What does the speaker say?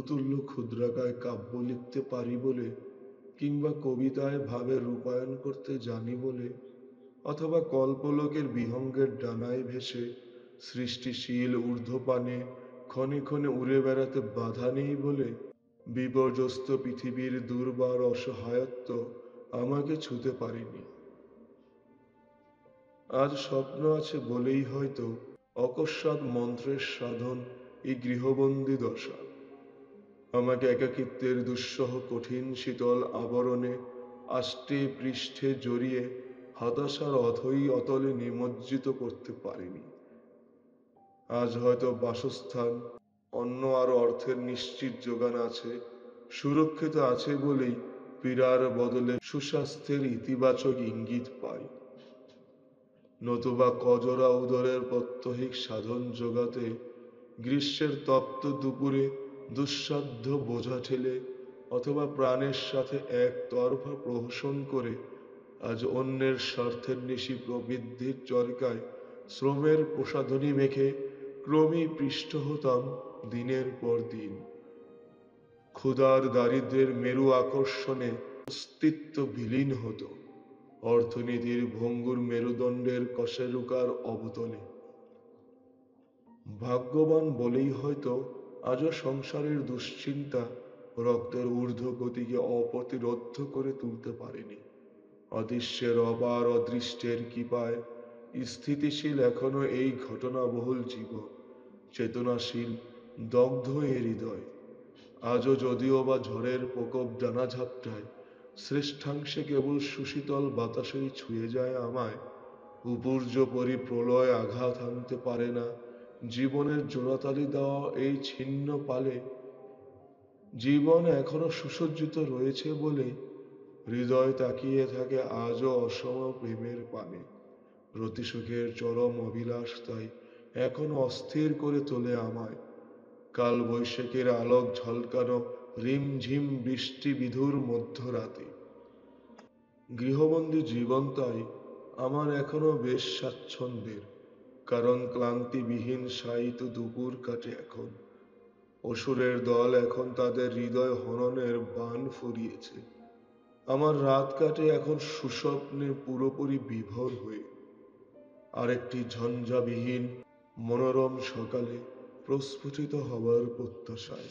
দেবতুল্য ক্ষুদ্রাকায় কাব্য লিখতে পারি বলে, কিংবা কবিতায় ভাবের রূপায়ণ করতে জানি বলে, অথবা কল্পলোকের বিহঙ্গের ডানায় ভেসে সৃষ্টিশীল ঊর্ধ্বপানে ক্ষণে ক্ষণে উড়ে বেড়াতে বাধা নেই বলে, বিপর্যস্ত পৃথিবীর দুর্বার অসহায়ত্ব আমাকে ছুতে পারেনি। আজ স্বপ্ন আছে বলেই হয়তো অকস্মাৎ মন্ত্রের সাধন এই গৃহবন্দী দশা আমাকে একাকিত্বের দুঃসহ কঠিন শীতল আবরণে আষ্টে পৃষ্ঠে জড়িয়ে হতাশার অথই অতলে নিমজ্জিত করতে পারেনি। আজ হয়তো বাসস্থান, অন্ন আর অর্থের নিশ্চিত যোগান আছে, সুরক্ষিত আছে বলেই পীড়ার বদলে সুস্বাস্থ্যের ইতিবাচক ইঙ্গিত পাই। নতুবা কজরা উদরের প্রত্যহিক সাধন যোগাতে গ্রীষ্মের তপ্ত দুপুরে দুঃসাধ্য বোঝা ঠেলে, অথবা প্রাণের সাথে একতরফা প্রহসন করে আজ অন্যের স্বার্থের নিশি প্রবৃদ্ধির চরকায় শ্রমের প্রসাধনী মেখে ক্রমেই পৃষ্ঠ হতাম দিনের পর দিন। ক্ষুধার দারিদ্র্যের মেরু আকর্ষণে অস্তিত্ব বিলীন হতো অর্থনীতির ভঙ্গুর মেরুদণ্ডের কশেরুকার অবতলে। ভাগ্যবান বলেই হয়তো আজও সংসারের দুশ্চিন্তা রক্তের ঊর্ধ্বগতিকে অপ্রতিরোধ্য করে তুলতে পারেনি। অদৃশ্যের অপার অদৃষ্টের কৃপায় স্থিতিশীল এখনো এই ঘটনাবহুল জীবন, চেতনাশীল দগ্ধ এ হৃদয়। আজও যদিও বা ঝড়ের প্রকোপ ডানা ঝাপটায়, শ্রেষ্ঠাংশে কেবল সুশীতল বাতাসই ছুঁয়ে যায় আমায়। উপর্য পরিপ্রলয় আঘাত হানতে পারে না জীবনের জোড়াতালি দেওয়া এই ছিন্ন পালে। জীবন এখনো সুসজ্জিত রয়েছে বলে হৃদয় তাকিয়ে থাকে আজও অসম প্রেমের পানে। রতিসুখের চরম অভিলাষ তাই এখনো অস্থির করে তোলে আমায়। কাল বৈশাখের আলোক ঝলকানো রিমঝিম বৃষ্টি বিধুর মধ্যরাতে। গৃহবন্দী জীবন তাই আমার এখনো বেশ স্বাচ্ছন্দ্যের, কারণ ক্লান্তিবিহীন শায়িত দুপুর কাটে এখন। অসুরের দল এখন তাদের হৃদয় হননের বাণ ফুরিয়েছে। আমার রাত কাটে এখন সুস্বপ্নে পুরোপুরি বিভোর হয়ে, আরেকটি ঝঞ্ঝাবিহীন মনোরম সকালে প্রস্ফুটিত হবার প্রত্যাশায়।